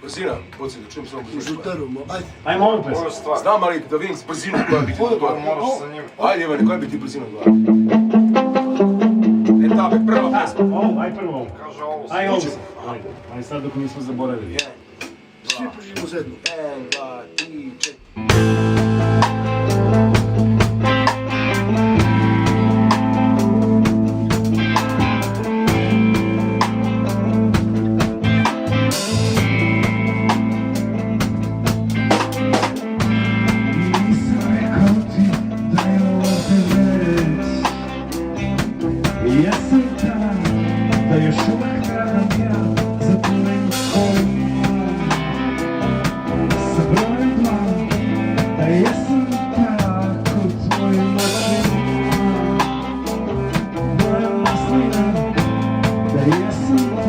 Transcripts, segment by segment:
Brzina, podsjeti, da čujem što mu brzina. Ajde. Ajmo on pes. Znam, ali da vidim brzinu koja bi ti odgovara. Ajde, Ivane, koja bi ti brzina odgovara? Etape, prva pesma. Aj prvo ovo. Aj ovo. Aj sad dok nismo zaboravili. Svi pržimo zajedno. 1, 2, 3, 4. Jesam ta, da još uvek gledam ja za tvojim okom. Sa brojem 2, da jesam ta kod tvojim očima. Brojem maslina, da jesam ta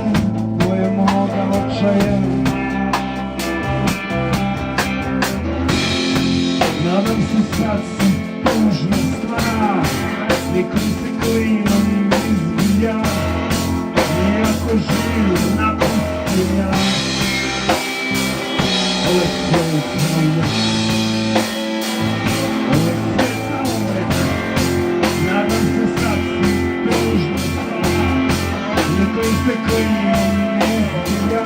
tvoje moga očaja. Nadam se sad si tužna stvar, nikom se klinom ja, nijako živim, napustim ja. Ovo je sve zauvek, ovo je sve zauvek. Nadam se sad si tužna stvar, nikom se klinom ja,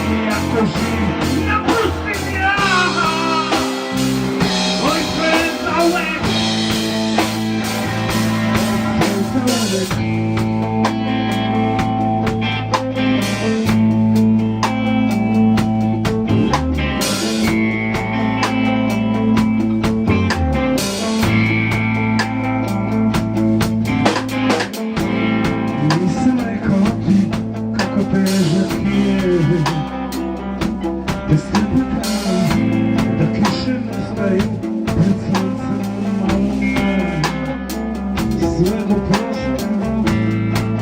nijako živim, napustim ja. Ovo je sve zauvek. Nisam rekao ti kako težak je, bez krpaka, da kiše ne znaju pred suncem malome. Sve do prosta,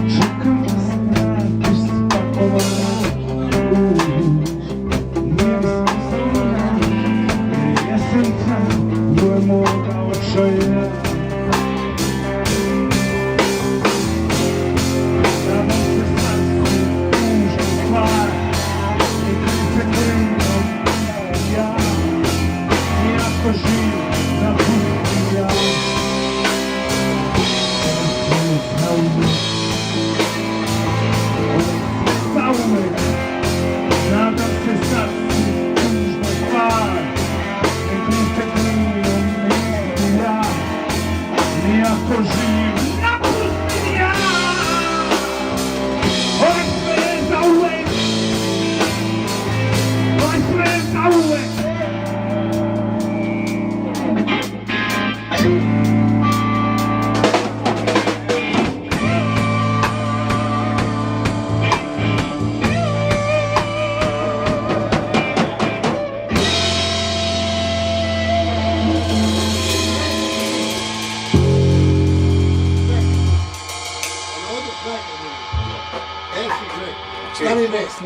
čekam da se vratiš spakovana. Nije mi smislena, jer jesam ta dvoje moga očaja. Nadam se sad si tužna stvar, nikom se klinom ja, nijako živim, napustim ja. Nadam se sad si tužna stvar, nikom se klinom nisam ja, nijako živim, napustim ja. Ovo je sve zauvek, ovo je sve zauvek. Stani bez.